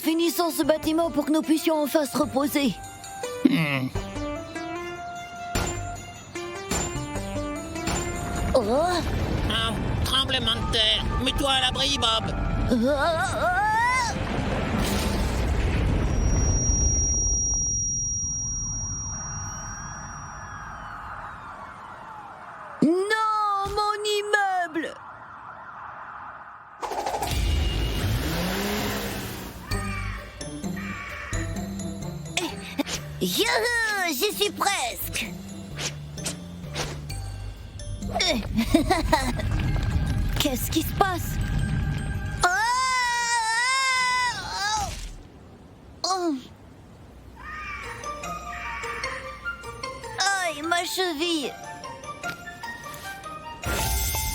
finissons ce bâtiment pour que nous puissions enfin se reposer. Oh. Un tremblement de terre. Mets-toi à l'abri, Bob. Non, mon immeuble! Youhou, j'y suis presque. Qu'est-ce qui se passe? Aïe, ma cheville!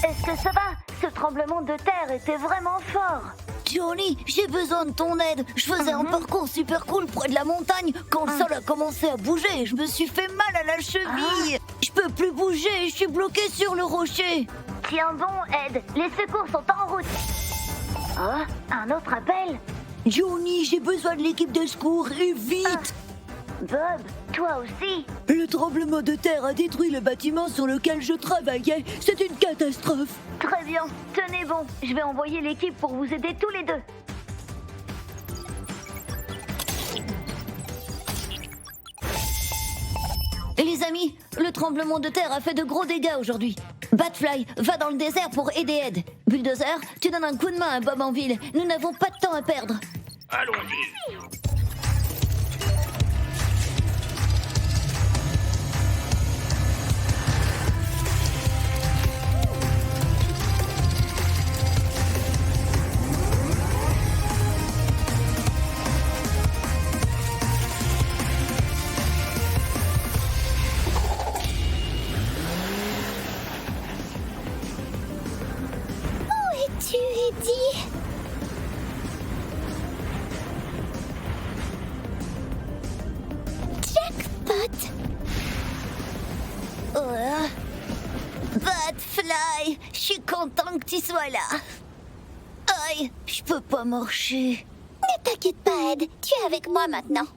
Est-ce que ça va? Ce tremblement de terre était vraiment fort. Johnny, j'ai besoin de ton aide. Je faisais un parcours super cool près de la montagne quand le sol a commencé à bouger. Je me suis fait mal à la cheville. Je peux plus bouger, je suis bloqué sur le rocher. Tiens bon, Ed, les secours sont en route. Oh, un autre appel? Johnny, j'ai besoin de l'équipe de secours et vite. Bob, toi aussi? Le tremblement de terre a détruit le bâtiment sur lequel je travaillais. C'est une catastrophe. Très bien, tenez bon. Je vais envoyer l'équipe pour vous aider tous les deux. Les amis, le tremblement de terre a fait de gros dégâts aujourd'hui. Batfly, va dans le désert pour aider Ed. Bulldozer, tu donnes un coup de main à Bob en ville. Nous n'avons pas de temps à perdre. Allons-y. Tu es dit. Jackpot. Batfly, je suis content que tu sois là. Aïe, je peux pas marcher. Ne t'inquiète pas, Ed. Tu es avec moi maintenant.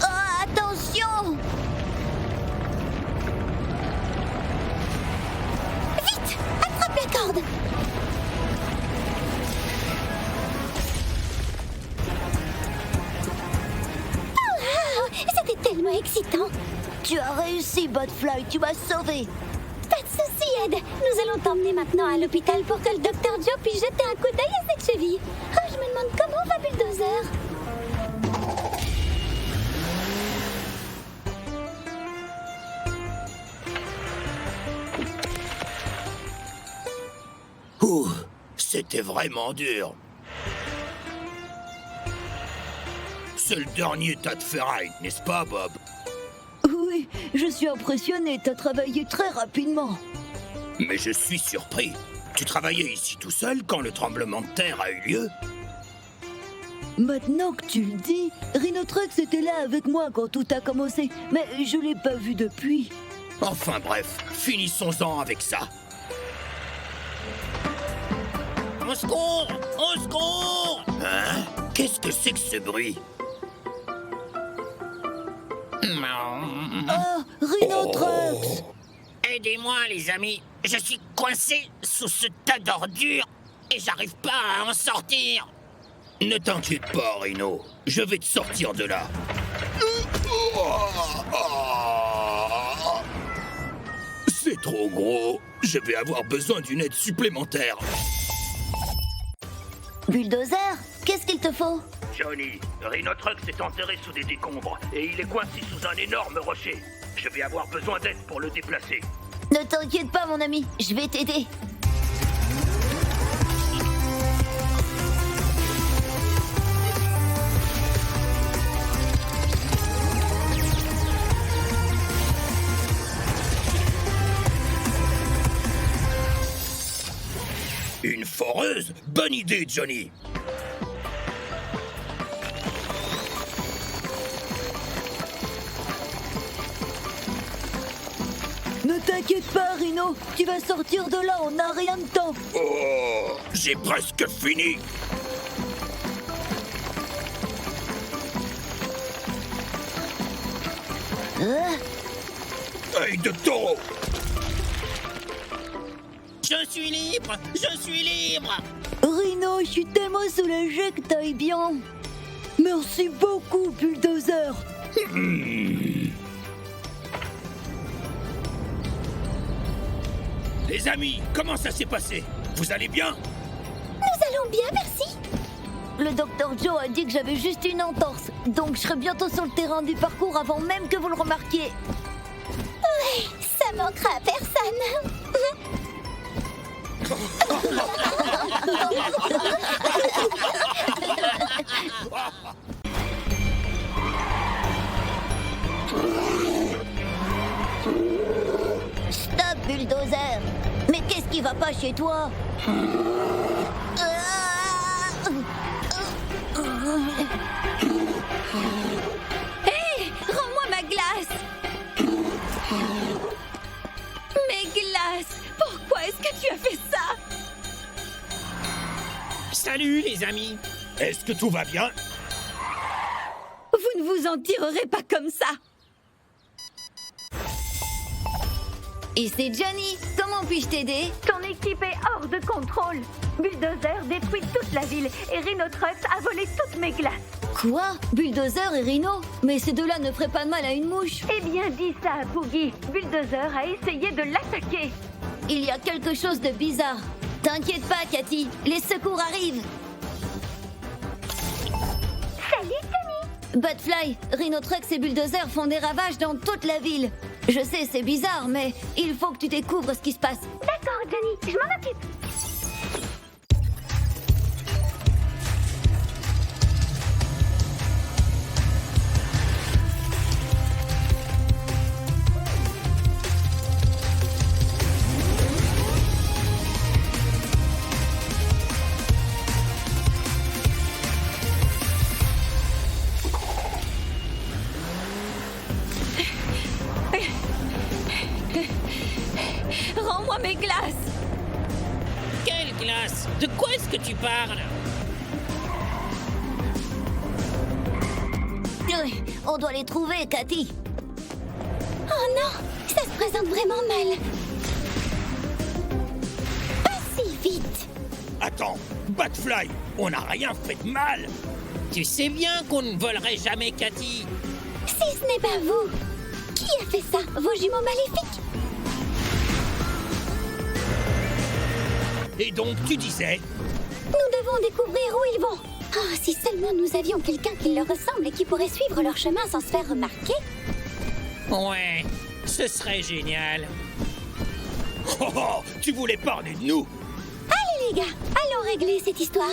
Oh, attention! Vite, attrape la corde. Oh, c'était tellement excitant. Tu as réussi, Batfly, tu m'as sauvé. Pas de souci, Ed. Nous allons t'emmener maintenant à l'hôpital pour que le docteur Joe puisse jeter un coup d'œil à cette cheville. Oh, je me demande comment va Bulldozer. Ouh, c'était vraiment dur. C'est le dernier tas de ferraille, n'est-ce pas, Bob? Oui, je suis impressionné, t'as travaillé très rapidement. Mais je suis surpris. Tu travaillais ici tout seul quand le tremblement de terre a eu lieu? Maintenant que tu le dis, Rhinotrucks était là avec moi quand tout a commencé, mais je l'ai pas vu depuis. Enfin bref, finissons-en avec ça. Au secours! Au secours! Hein? Qu'est-ce que c'est que ce bruit? Oh, Rhinotrucks! Aidez-moi, les amis. Je suis coincé sous ce tas d'ordures et j'arrive pas à en sortir. Ne t'inquiète pas, Rhino. Je vais te sortir de là. C'est trop gros. Je vais avoir besoin d'une aide supplémentaire. Bulldozer, qu'est-ce qu'il te faut? Johnny, Rhinotrucks s'est enterré sous des décombres et il est coincé sous un énorme rocher. Je vais avoir besoin d'aide pour le déplacer. Ne t'inquiète pas, mon ami, je vais t'aider. Une foreuse? Bonne idée, Johnny. Ne t'inquiète pas, Rhino, tu vas sortir de là, on n'a rien de temps. Oh, j'ai presque fini. Œil de taureau! Je suis libre! Je suis libre! Rhino, je suis tellement soulagée que t'ailles bien. Merci beaucoup, Bulldozer. Les amis, comment ça s'est passé? Vous allez bien? Nous allons bien, merci. Le docteur Joe a dit que j'avais juste une entorse, donc je serai bientôt sur le terrain du parcours avant même que vous le remarquiez. Ça manquera à personne. Stop, Bulldozer. Mais qu'est-ce qui va pas chez toi? Hé, rends-moi ma glace. Mes glaces. Pourquoi est-ce que tu as fait ça? Salut les amis! Est-ce que tout va bien? Vous ne vous en tirerez pas comme ça. Ici Johnny, comment puis-je t'aider? Ton équipe est hors de contrôle. Bulldozer détruit toute la ville et Rhino Trucks a volé toutes mes glaces. Quoi? Bulldozer et Rhino? Mais ces deux-là ne feraient pas de mal à une mouche. Eh bien, dis ça à Boogie. Bulldozer a essayé de l'attaquer. Il y a quelque chose de bizarre. T'inquiète pas, Cathy, les secours arrivent. Salut, Tony. Butfly, Rhino Trucks et Bulldozer font des ravages dans toute la ville. Je sais, c'est bizarre, mais il faut que tu découvres ce qui se passe. D'accord, Johnny, je m'en occupe. Rends-moi mes glaces. Quelle glace? De quoi est-ce que tu parles? On doit les trouver, Cathy. Oh non, ça se présente vraiment mal. Pas si vite. Attends, Batfly, on n'a rien fait de mal! Tu sais bien qu'on ne volerait jamais Cathy! Si ce n'est pas vous. Qui a fait ça? Vos jumeaux maléfiques? Et donc, tu disais? Nous devons découvrir où ils vont. Oh, si seulement nous avions quelqu'un qui leur ressemble et qui pourrait suivre leur chemin sans se faire remarquer. Ouais, ce serait génial! Oh oh, tu voulais parler de nous? Allez les gars, allons régler cette histoire.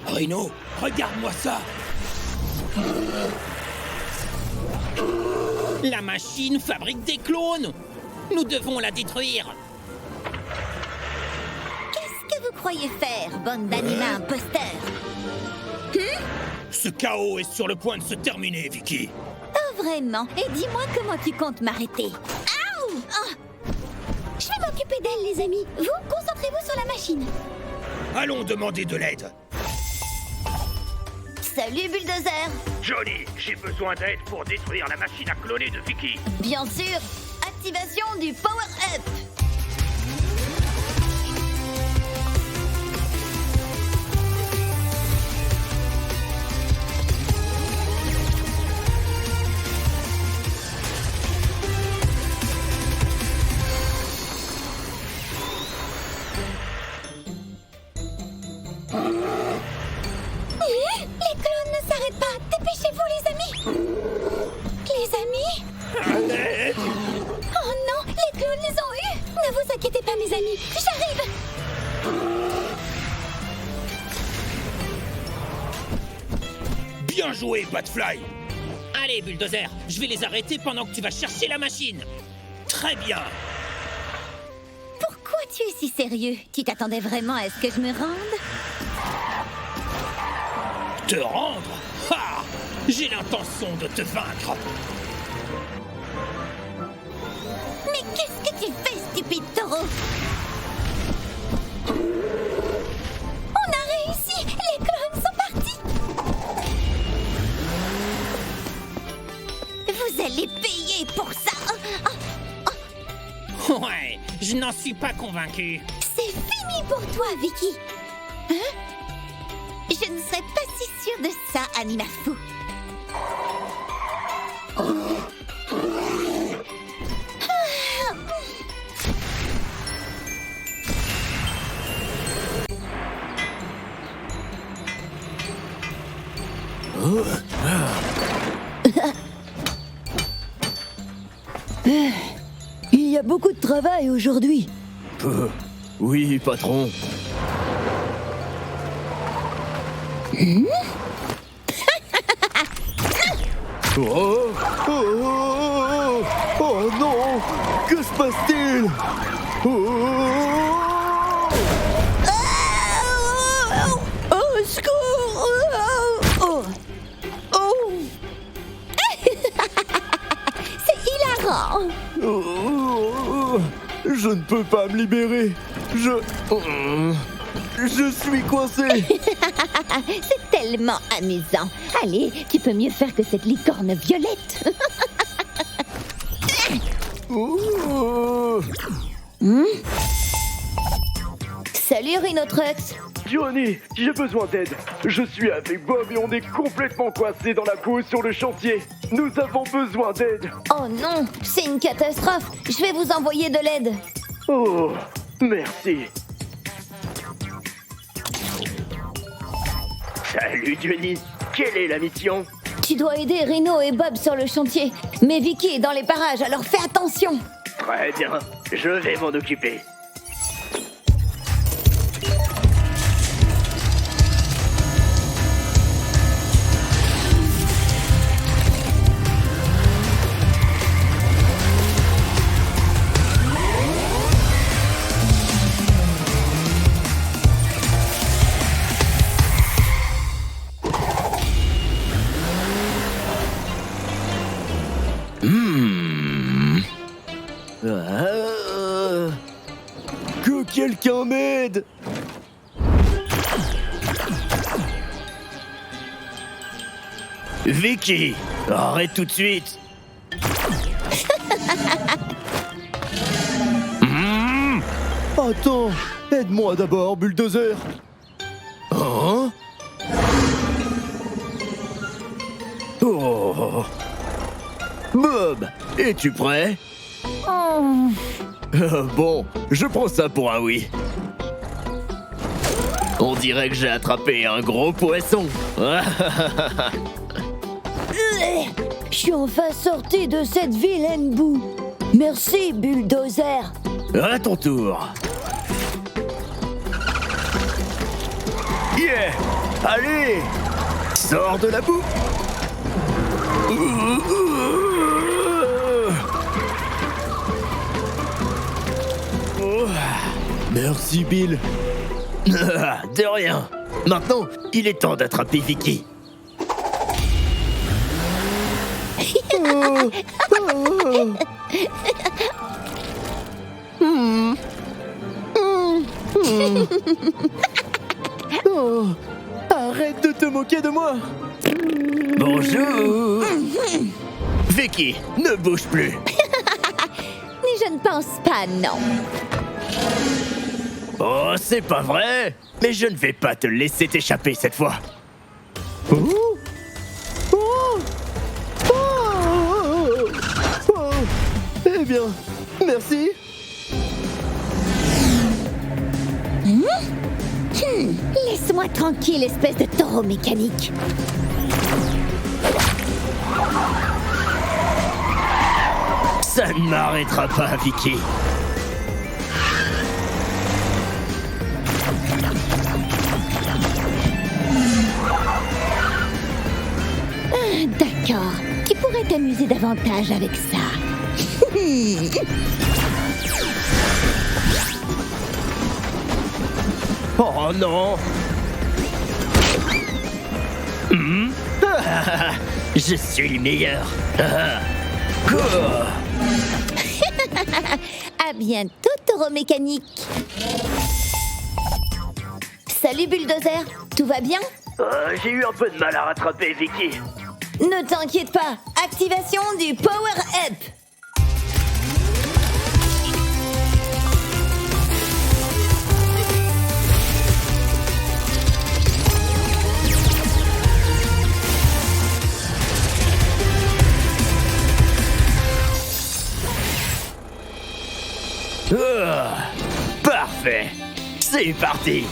Rhino, regarde-moi ça! La machine fabrique des clones! Nous devons la détruire! Qu'est-ce que vous croyez faire, bande d'animaux imposteurs? Ce chaos est sur le point de se terminer, Vicky! Oh vraiment? Et dis-moi comment tu comptes m'arrêter. Aouh! Ah. Je vais m'occuper d'elle, les amis. Vous, concentrez-vous sur la machine. Allons demander de l'aide! Salut, Bulldozer. Johnny, j'ai besoin d'aide pour détruire la machine à cloner de Vicky. Bien sûr, activation du Power Up. Les clones ne s'arrêtent pas. Dépêchez-vous, les amis. Les amis? Oh non, les clones les ont eus. Ne vous inquiétez pas, mes amis. J'arrive. Bien joué, Batfly! Allez, Bulldozer, je vais les arrêter pendant que tu vas chercher la machine! Très bien! Pourquoi tu es si sérieux? Tu t'attendais vraiment à ce que je me rende? Te rendre? Ha! J'ai l'intention de te vaincre. Mais qu'est-ce que tu fais, stupide taureau? On a réussi! Les clones sont partis! Vous allez payer pour ça! Ouais, je n'en suis pas convaincu. C'est fini pour toi, Vicky! Hein? Je ne serais pas si sûre de ça, Animafou. Il y a beaucoup de travail aujourd'hui. Oui, patron. Oh, oh, oh, oh non! Que se passe-t-il? Au secours! Oh. Oh. C'est hilarant! Je ne peux pas me libérer. Je suis coincé. C'est tellement amusant. Allez, tu peux mieux faire que cette licorne violette. Salut Rhinotrux. Johnny, j'ai besoin d'aide. Je suis avec Bob et on est complètement coincés dans la boue sur le chantier. Nous avons besoin d'aide. Oh non, c'est une catastrophe. Je vais vous envoyer de l'aide. Oh, merci. Salut Johnny, quelle est la mission? Tu dois aider Rhino et Bob sur le chantier. Mais Vicky est dans les parages, alors fais attention. Très bien, je vais m'en occuper. Que quelqu'un m'aide. Vicky, arrête tout de suite. Attends, aide-moi d'abord, Bulldozer. Hein? Oh. Bob, es-tu prêt? Bon, je prends ça pour un oui. On dirait que j'ai attrapé un gros poisson. Je suis enfin sorti de cette vilaine boue. Merci, Bulldozer. À ton tour. Yeah! Allez! Sors de la boue! Oh. Merci, Bill. De rien. Maintenant, il est temps d'attraper Vicky. Oh, arrête de te moquer de moi. Bonjour. Vicky, ne bouge plus. Mais je ne pense pas, non. Oh, c'est pas vrai. Mais je ne vais pas te laisser t'échapper cette fois. Oh. Oh. Oh. Oh. Eh bien, merci. Laisse-moi tranquille, espèce de taureau mécanique. Ça ne m'arrêtera pas, Vicky. D'accord, tu pourrais t'amuser davantage avec ça. Oh non. Je suis le meilleur. À bientôt, taureau mécanique. Salut Bulldozer, tout va bien? J'ai eu un peu de mal à rattraper Vicky. Ne t'inquiète pas, activation du Power Up. Parfait. C'est parti.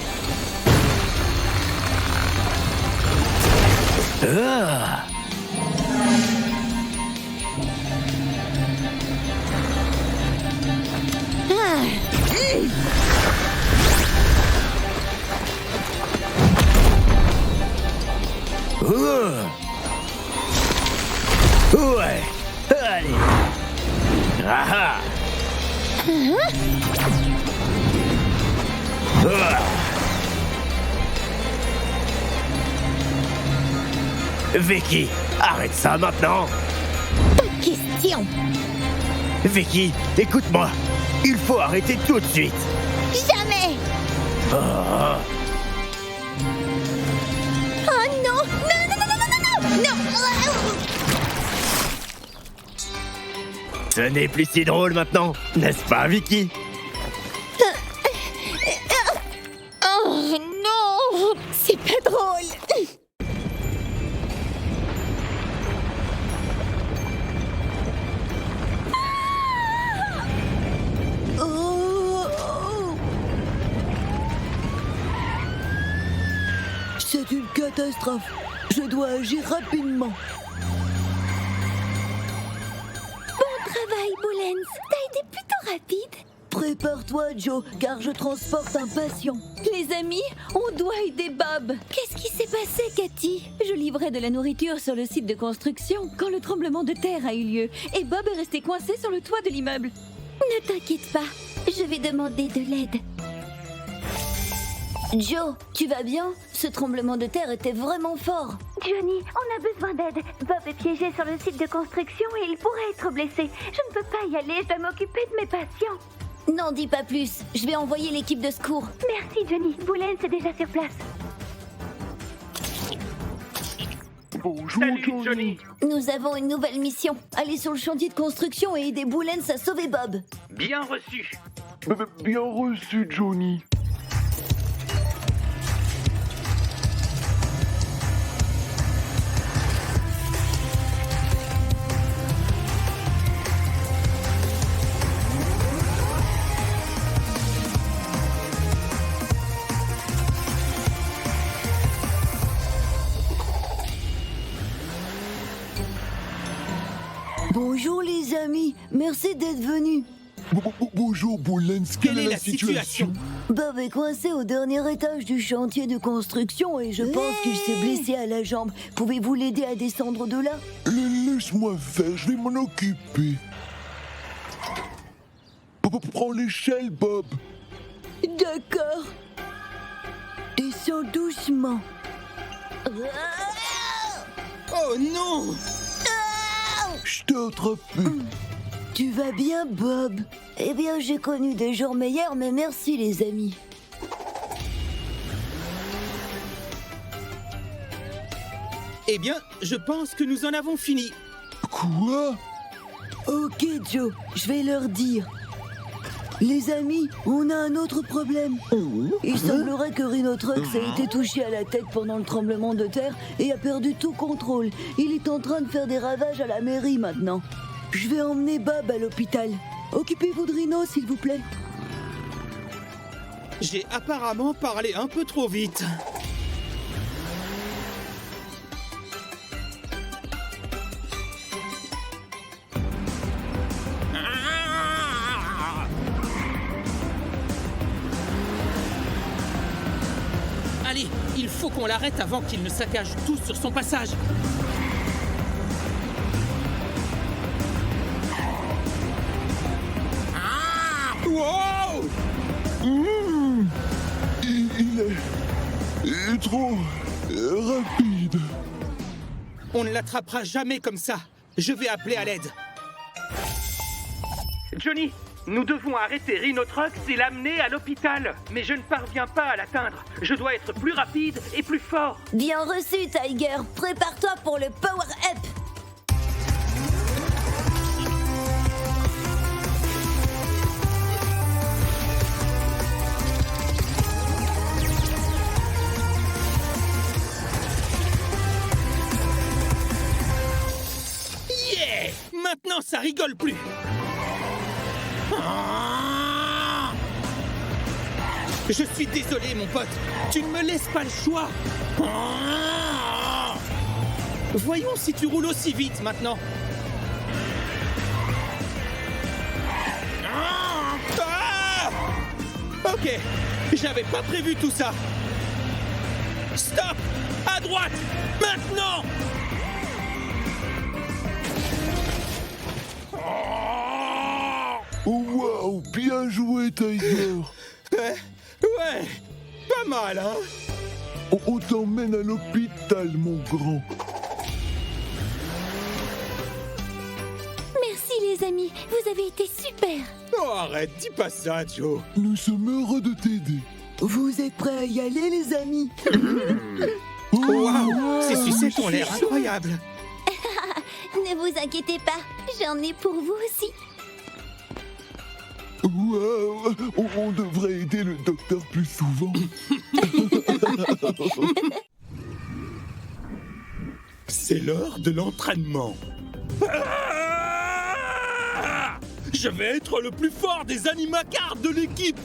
Ouais. Allez. Ah. Vicky, arrête ça maintenant. Pas de question. Vicky, écoute-moi. Il faut arrêter tout de suite. Jamais. Oh. Oh non. Non, non, non, non, non, non, non. Ce n'est plus si drôle maintenant, n'est-ce pas, Vicky? Oh non. C'est pas drôle. C'est une catastrophe. Je dois agir rapidement. Bon travail, Boulens. T'as été plutôt rapide. Prépare-toi, Joe, car je transporte un patient. Les amis, on doit aider Bob. Qu'est-ce qui s'est passé, Cathy? Je livrais de la nourriture sur le site de construction quand le tremblement de terre a eu lieu et Bob est resté coincé sur le toit de l'immeuble. Ne t'inquiète pas, je vais demander de l'aide. Joe, tu vas bien? Ce tremblement de terre était vraiment fort. Johnny, on a besoin d'aide. Bob est piégé sur le site de construction et il pourrait être blessé. Je ne peux pas y aller, je dois m'occuper de mes patients. N'en dis pas plus, je vais envoyer l'équipe de secours. Merci, Johnny. Boulens est déjà sur place. Bonjour, Salut, Johnny. Nous avons une nouvelle mission. Aller sur le chantier de construction et aider Boulens à sauver Bob. Bien reçu. Bien reçu, Johnny. Bonjour les amis, merci d'être venus. Bonjour Boulens, quelle est la situation? Bob est coincé au dernier étage du chantier de construction et je pense qu'il s'est blessé à la jambe. Pouvez-vous l'aider à descendre de là? Laisse-moi faire, je vais m'en occuper. Prends l'échelle, Bob. D'accord. Descends doucement. Oh non! Je t'ai attrapé. Tu vas bien, Bob? Eh bien, j'ai connu des jours meilleurs, mais merci les amis. Eh bien, je pense que nous en avons fini. Quoi? Ok, Joe, je vais leur dire. Les amis, on a un autre problème. Il semblerait que Rhinotrox a été touché à la tête pendant le tremblement de terre et a perdu tout contrôle. Il est en train de faire des ravages à la mairie maintenant. Je vais emmener Bob à l'hôpital. Occupez-vous de Rhino, s'il vous plaît. J'ai apparemment parlé un peu trop vite. Allez, il faut qu'on l'arrête avant qu'il ne saccage tout sur son passage. Wow! Il est trop rapide. On ne l'attrapera jamais comme ça. Je vais appeler à l'aide. Johnny, nous devons arrêter Rhinotrox et l'amener à l'hôpital. Mais je ne parviens pas à l'atteindre. Je dois être plus rapide et plus fort. Bien reçu, Tiger. Prépare-toi pour le power-up. Yeah! Maintenant, ça rigole plus. Je suis désolé, mon pote. Tu ne me laisses pas le choix. Voyons si tu roules aussi vite maintenant. Ok, j'avais pas prévu tout ça. Stop! À droite! Maintenant! Oh waouh, bien joué Tiger. Ouais, pas mal, hein? On t'emmène à l'hôpital, mon grand. Merci les amis, vous avez été super. Oh, arrête, dis pas ça, Joe. Nous sommes heureux de t'aider. Vous êtes prêts à y aller, les amis? Waouh, ces sucettes ont l'air incroyables. Ne vous inquiétez pas, j'en ai pour vous aussi. Waouh, on devrait aider le docteur plus souvent. C'est l'heure de l'entraînement. Je vais être le plus fort des animacards de l'équipe.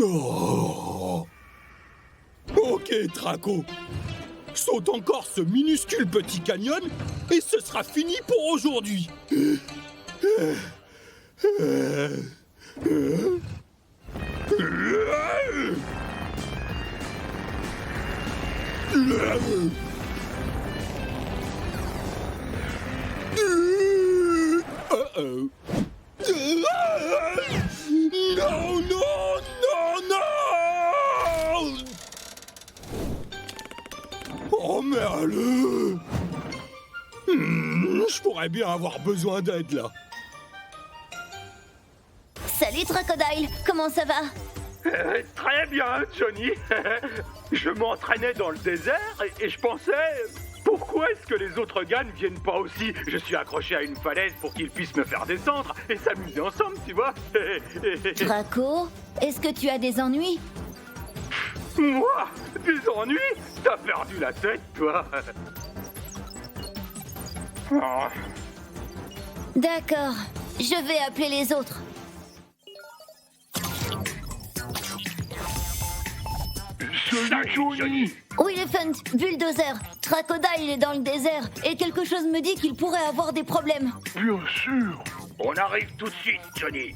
Oh. Ok, Draco. Saute encore ce minuscule petit canyon et ce sera fini pour aujourd'hui. Non, non, non, non! Oh, mais allez! Je pourrais bien avoir besoin d'aide, là. Salut, Crocodile. Comment ça va? Très bien, Johnny. Je m'entraînais dans le désert et je pensais... Pourquoi est-ce que les autres gars ne viennent pas aussi? Je suis accroché à une falaise pour qu'ils puissent me faire descendre et s'amuser ensemble, tu vois. Draco, est-ce que tu as des ennuis? Moi? Des ennuis? T'as perdu la tête, toi. Oh. D'accord, je vais appeler les autres. Salut, Johnny. Elephant, Bulldozer, Crocodile est dans le désert et quelque chose me dit qu'il pourrait avoir des problèmes. Bien sûr. On arrive tout de suite, Johnny.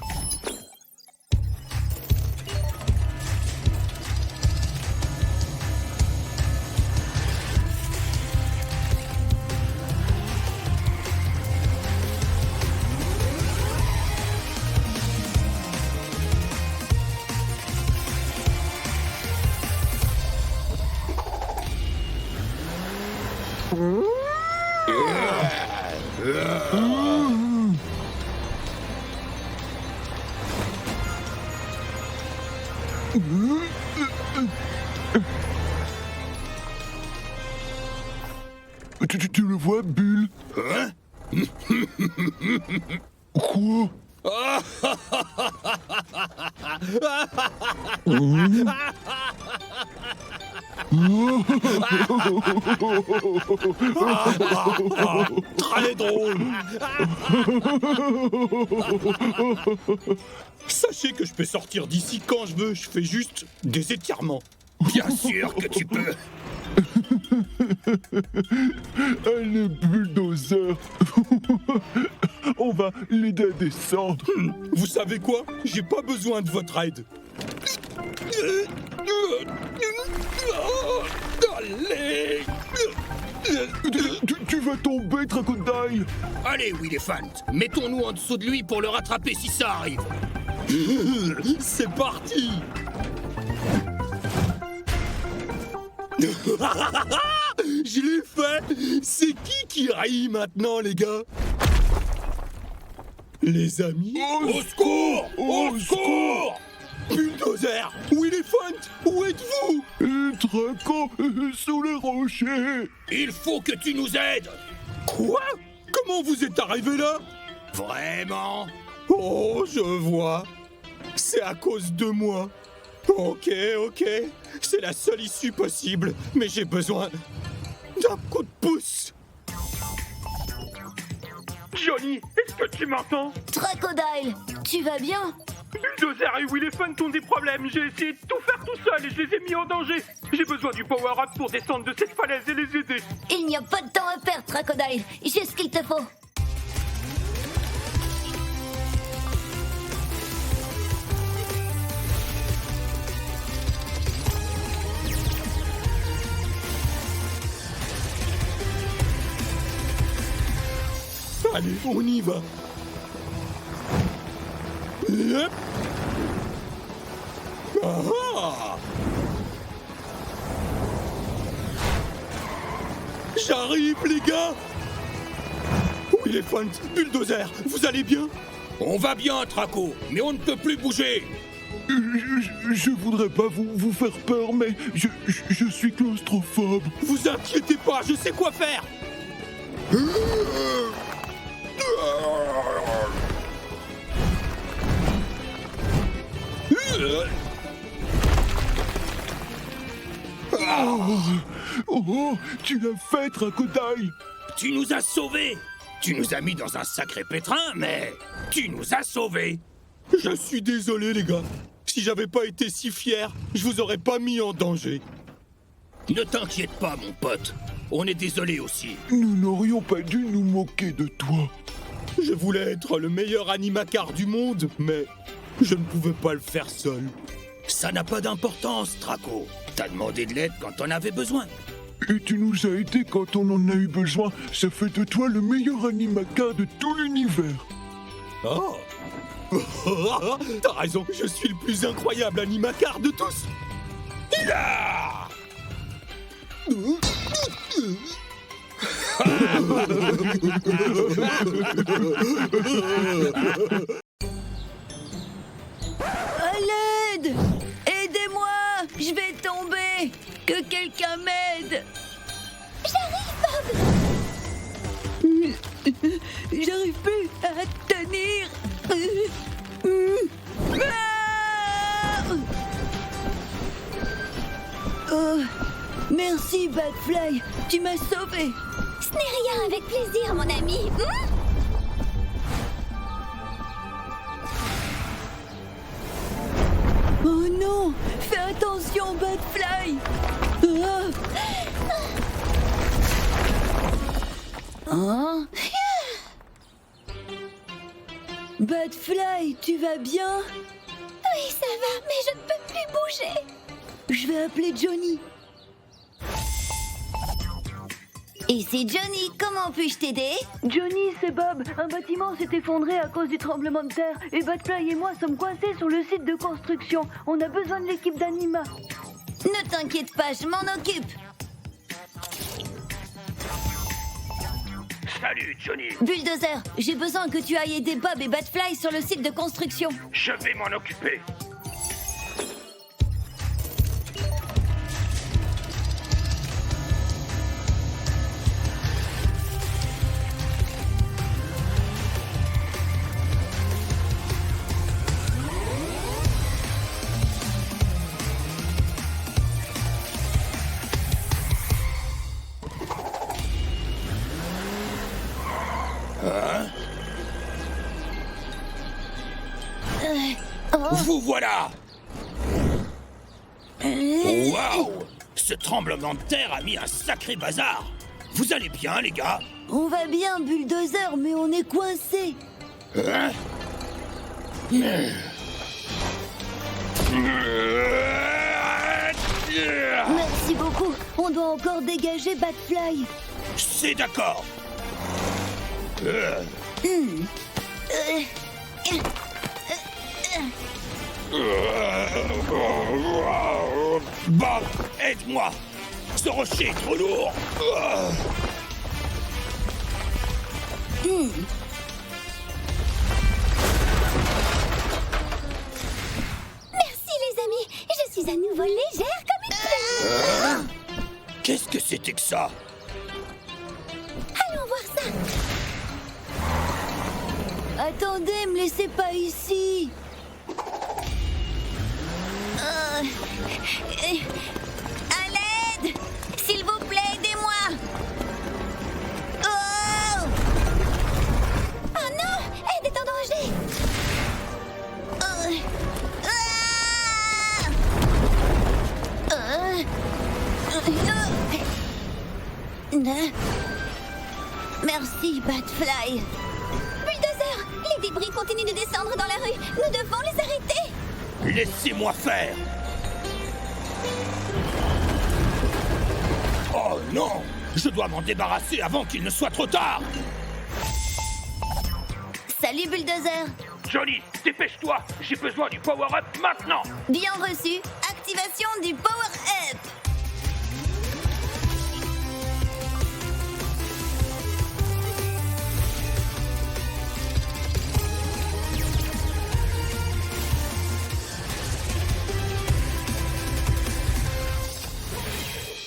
Tu le vois, Bull? Hein? Quoi? Très drôle. Sachez que je peux sortir d'ici quand je veux, je fais juste des étirements. Bien sûr que tu peux. Allez, Bulldozer. On va l'aider à descendre. Vous savez quoi? J'ai pas besoin de votre aide. Allez! Tu vas vas tomber, Crocodile. Allez, Willefant, mettons-nous en dessous de lui pour le rattraper si ça arrive. C'est parti. Je l'ai fait. C'est qui rit maintenant, les gars? Les amis? Au secours! Au secours! Bulldozer! Willefant! Où êtes-vous? Draco, sous les rochers. Il faut que tu nous aides! Quoi? Comment vous êtes arrivé là? Vraiment? Oh, je vois. C'est à cause de moi. Ok. C'est la seule issue possible. Mais j'ai besoin d'un coup de pouce. Johnny, est-ce que tu m'entends? Crocodile, tu vas bien? Bulldozer et Willefant ont des problèmes. J'ai essayé de tout faire tout seul et je les ai mis en danger. J'ai besoin du power-up pour descendre de cette falaise et les aider. Il n'y a pas de temps à perdre, Crocodile. J'ai ce qu'il te faut. Allez, on y va. Yep. Ah. J'arrive, les gars. Willefant, Bulldozer, vous allez bien? On va bien, Traco, mais on ne peut plus bouger. Je voudrais pas vous faire peur, mais je suis claustrophobe. Vous inquiétez pas, je sais quoi faire. Oh, tu l'as fait, Crocodile. Tu nous as sauvés. Tu nous as mis dans un sacré pétrin, mais tu nous as sauvés. Je suis désolé, les gars. Si j'avais pas été si fier, je vous aurais pas mis en danger. Ne t'inquiète pas, mon pote. On est désolé aussi. Nous n'aurions pas dû nous moquer de toi. Je voulais être le meilleur animacar du monde, mais je ne pouvais pas le faire seul. Ça n'a pas d'importance, Traco. T'as demandé de l'aide quand on avait besoin. Et tu nous as aidés quand on en a eu besoin. Ça fait de toi le meilleur animacar de tout l'univers. Oh. T'as raison, je suis le plus incroyable animacar de tous. Ya! À l'aide! Aidez-moi! Je vais tomber! Que quelqu'un m'aide! J'arrive plus à tenir! Ah! Oh, merci, Batfly! Tu m'as sauvé! Ce n'est rien, avec plaisir, mon ami. Oh non! Fais attention, Batfly! Ah! Hein? Batfly, tu vas bien? Oui, ça va, mais je ne peux plus bouger. Je vais appeler Johnny. Et c'est Johnny, comment puis-je t'aider? Johnny, c'est Bob. Un bâtiment s'est effondré à cause du tremblement de terre. Et Batfly et moi sommes coincés sur le site de construction. On a besoin de l'équipe d'Anima. Ne t'inquiète pas, je m'en occupe. Salut, Johnny. Bulldozer, j'ai besoin que tu ailles aider Bob et Batfly sur le site de construction. Je vais m'en occuper. Vous voilà! Waouh! Ce tremblement de terre a mis un sacré bazar! Vous allez bien, les gars? On va bien, Bulldozer, mais on est coincés. Hein? Merci beaucoup. On doit encore dégager Batfly. C'est d'accord. Bob, aide-moi. Ce rocher est trop lourd. Merci les amis, je suis à nouveau légère comme une fleur. Qu'est-ce que c'était que ça? Allons voir ça. Attendez, me laissez pas ici. À l'aide! S'il vous plaît, aidez-moi! Oh! Oh non! Aide est en danger! Merci, Batfly. Bulldozer! Les débris continuent de descendre dans la rue. Nous devons les arrêter! Laissez-moi faire. Oh non! Je dois m'en débarrasser avant qu'il ne soit trop tard. Salut, Bulldozer. Johnny, dépêche-toi. J'ai besoin du power-up maintenant. Bien reçu. Activation du power-up.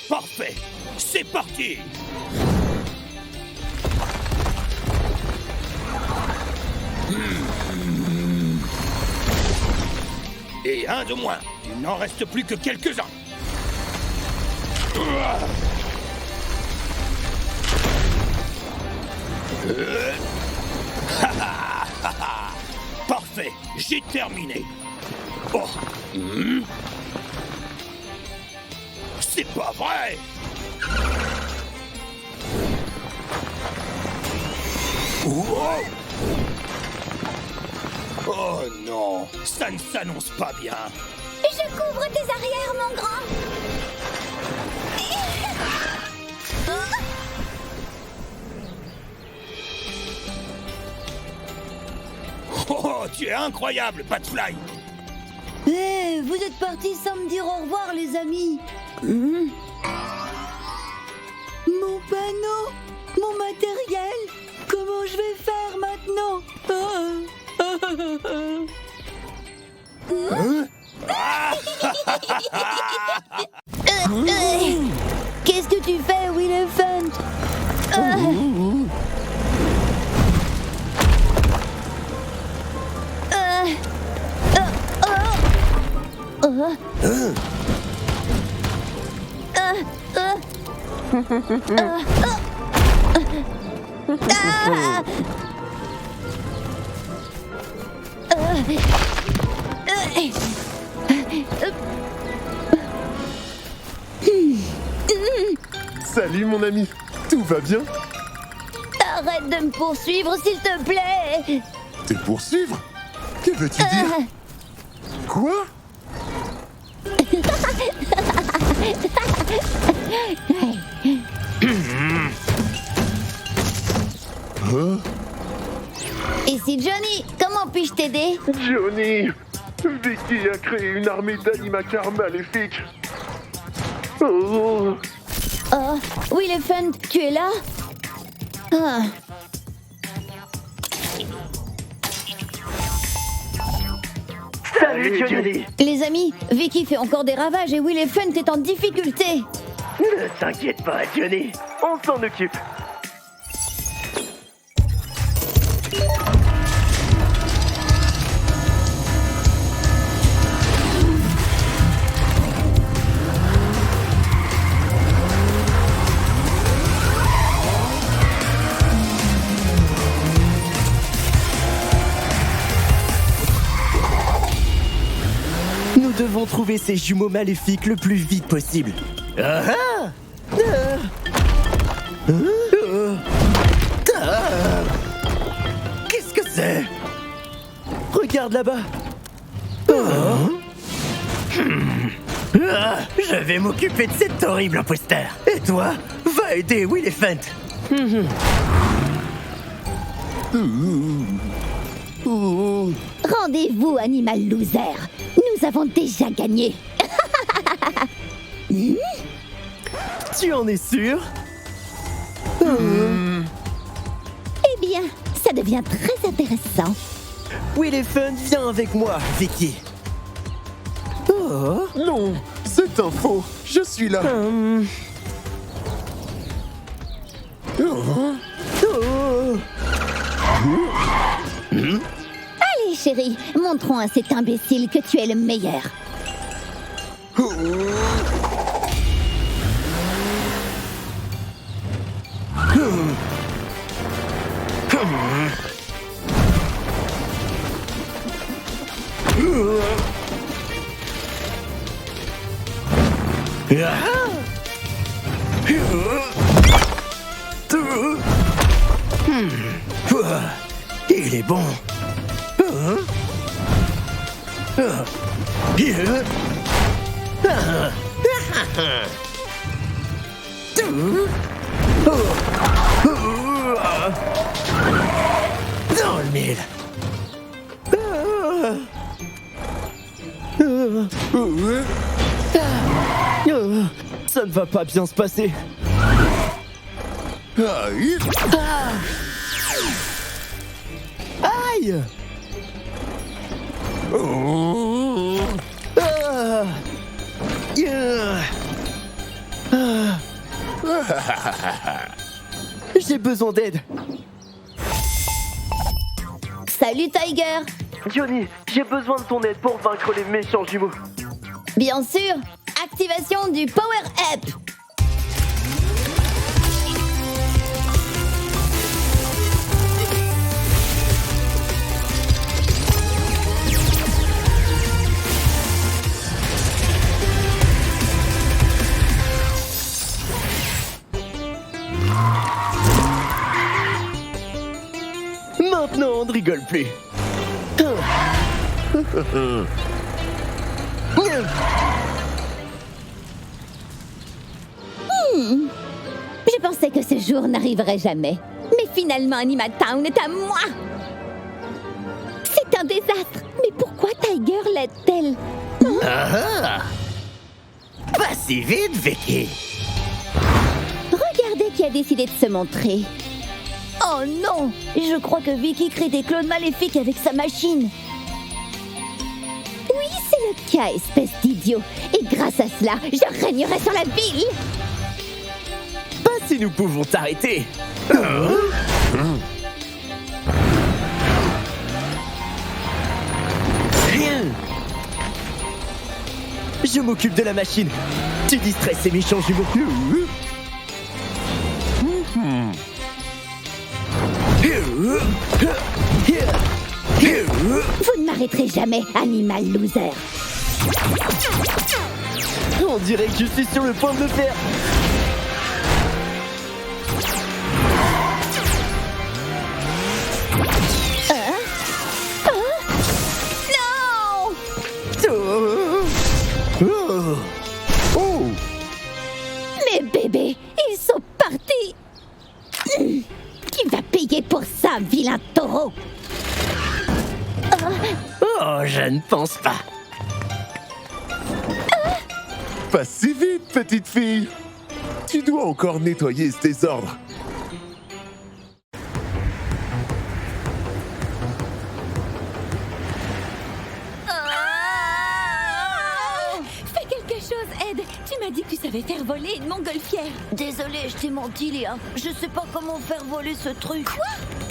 Parfait. C'est parti. Et un de moins. Il n'en reste plus que quelques-uns. Parfait. J'ai terminé. Oh. C'est pas vrai! Wow. Oh non, ça ne s'annonce pas bien. Je couvre tes arrières, mon grand! Oh, tu es incroyable, Batfly! Eh, vous êtes partis sans me dire au revoir, les amis. Mon panneau, mon matériel, comment je vais faire maintenant? Qu'est-ce que tu fais, Will Elephant? Salut mon ami, tout va bien? Arrête de me poursuivre, s'il te plaît. Te poursuivre? Que veux-tu dire? Quoi? Hein? Ici Johnny, comment puis-je t'aider? Johnny, Vicky a créé une armée d'animacards maléfiques. Oh, Oh, Will Elephant, tu es là? Ah. salut Johnny. Les amis, Vicky fait encore des ravages et Will Elephant est en difficulté. Ne t'inquiète pas Johnny, on s'en occupe. Nous devons trouver ces jumeaux maléfiques le plus vite possible. Qu'est-ce que c'est? Regarde là-bas. Je vais m'occuper de cet horrible imposteur. Et toi, va aider Will Elephant. Rendez-vous, animal loser. Nous avons déjà gagné. Tu en es sûr? Eh bien, ça devient très intéressant. Willefun, viens avec moi, Vicky. Oh. Non, c'est un faux. Je suis là. Allez, chérie, montrons à cet imbécile que tu es le meilleur. Il est bon. Dans le mille. Ça ne va pas bien se passer. Aïe. Aïe! Oh. Ah. Yeah. Ah. J'ai besoin d'aide. Salut, Tiger. Johnny, j'ai besoin de ton aide pour vaincre les méchants jumeaux. Bien sûr, activation du Power Up. Maintenant, on ne rigole plus. Je pensais que ce jour n'arriverait jamais. Mais finalement, Animal Town est à moi. C'est un désastre. Mais pourquoi Tiger l'aide-t-elle? Ah. Pas si vite, Vicky. Regardez qui a décidé de se montrer. Oh non! Je crois que Vicky crée des clones maléfiques avec sa machine. Oui, c'est le cas, espèce d'idiot. Et grâce à cela, je régnerai sur la ville. Pas si nous pouvons t'arrêter. Je m'occupe de la machine. Tu distrais ces méchants jumeaux. Vous ne m'arrêterez jamais, animal loser. On dirait que je suis sur le point de le faire. Mes bébés, ils sont partis. Qui va payer pour ça, vilain taureau? Oh, je ne pense pas. Pas si vite, petite fille. Tu dois encore nettoyer ce désordre. Fais quelque chose, Ed. Tu m'as dit que tu savais faire voler une montgolfière. Désolée, je t'ai menti, Léa. Je sais pas comment faire voler ce truc. Quoi?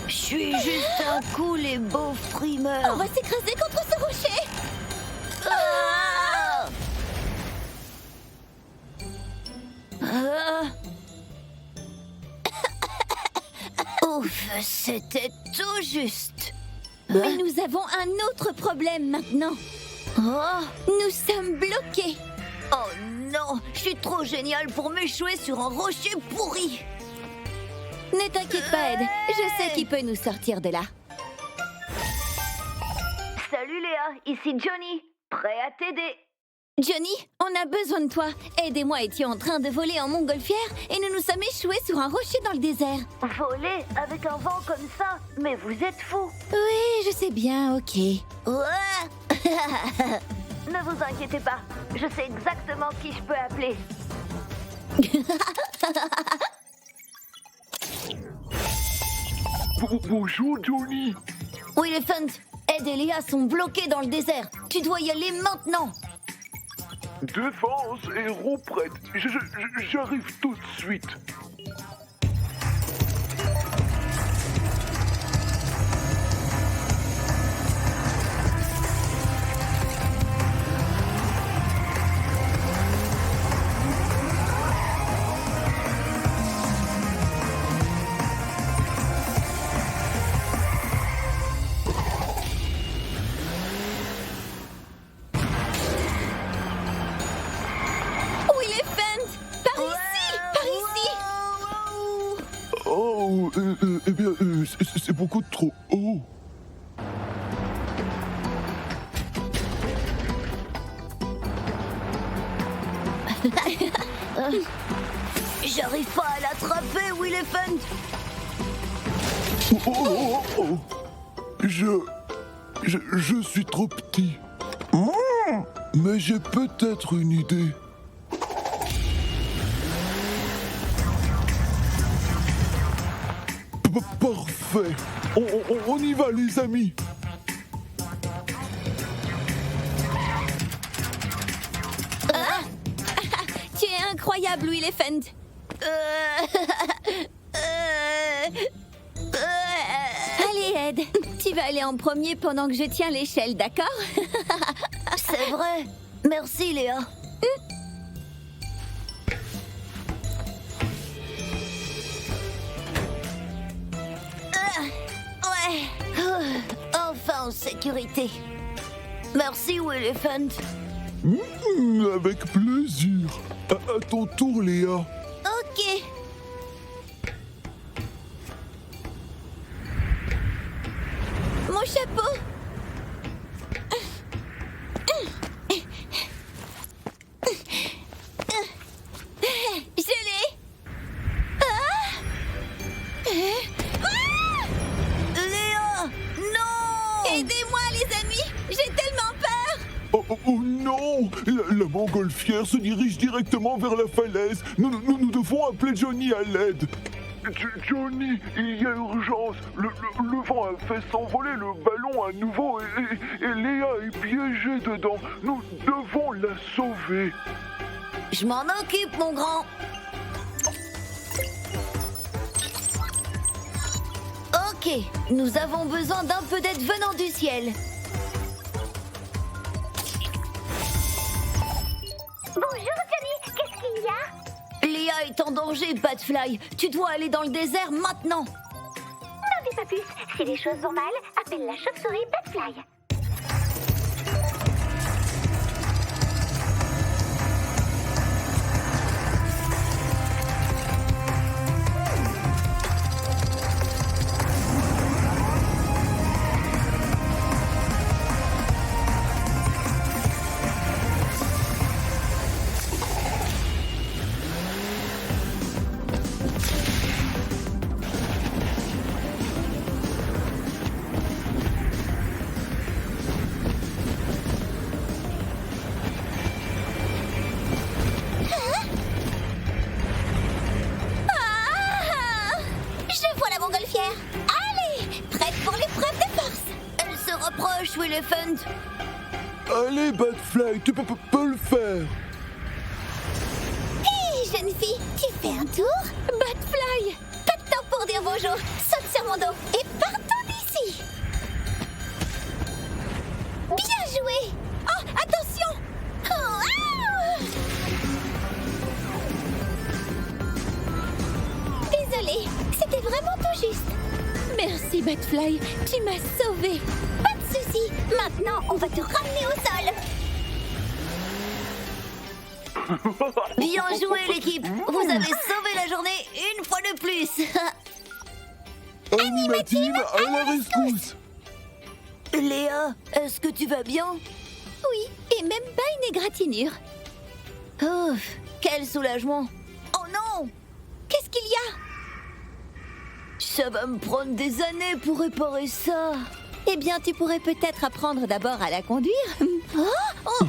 Je suis juste un cool et beau frimeur. On va s'écraser contre ce rocher. Ah! Ah! Ouf, c'était tout juste. Mais nous avons un autre problème maintenant. Oh, Nous sommes bloqués. oh non, je suis trop génial pour m'échouer sur un rocher pourri. Ne t'inquiète pas, Ed. Je sais qui peut nous sortir de là. Salut Léa, ici Johnny. Prêt à t'aider. Johnny, on a besoin de toi. Ed et moi étions en train de voler en montgolfière et nous nous sommes échoués sur un rocher dans le désert. Voler avec un vent comme ça? Mais vous êtes fous. Oui, je sais bien, ok. Ouais. Ne vous inquiétez pas, je sais exactement qui je peux appeler. Bonjour, Johnny. Elephant, Ed et Léa sont bloqués dans le désert. Tu dois y aller maintenant. Défense et roue prête. J'arrive tout de suite. Oh, eh bien, c'est beaucoup trop haut. J'arrive pas à l'attraper, Elephant. Oh. Je suis trop petit. Mais j'ai peut-être une idée. Parfait. On y va, les amis. Tu es incroyable, Elephant. Allez, Ed, tu vas aller en premier pendant que je tiens l'échelle, d'accord? C'est vrai. Merci, Léa. Ouais. Enfin en sécurité. Merci, Elephant. Avec plaisir. À ton tour, Léa. Ok. Mon chapeau. Je l'ai. Léa, non. Aidez-moi, les amis. J'ai tellement peur. Oh non! La montgolfière se dirige directement vers la falaise. Nous devons appeler Johnny à l'aide. Johnny, il y a urgence. Le vent a fait s'envoler le ballon à nouveau et Léa est piégée dedans. Nous devons la sauver. Je m'en occupe, mon grand. Ok, nous avons besoin d'un peu d'aide venant du ciel. Bonjour Johnny, qu'est-ce qu'il y a? Léa est en danger, Batfly. Tu dois aller dans le désert maintenant. N'en dis pas plus, si les choses vont mal, appelle la chauve-souris Batfly. Elephant. Allez, Batfly, tu peux le faire. Hé, jeune fille, tu fais un tour? Batfly, pas de temps pour dire bonjour. Saute sur mon dos et partons d'ici. Bien joué. Oh, attention. Oh, ah. Désolée, c'était vraiment tout juste. Merci, Batfly, tu m'as sauvée. Pas de soucis, maintenant on va te ramener au sol. Bien joué, l'équipe. Vous avez sauvé la journée une fois de plus. Animative à la rescousse. Léa, est-ce que tu vas bien? Oui, Et même pas une égratignure. Ouf, quel soulagement. Oh non! Qu'est-ce qu'il y a? Ça va me prendre des années pour réparer ça. Eh bien, tu pourrais peut-être apprendre d'abord à la conduire. Oh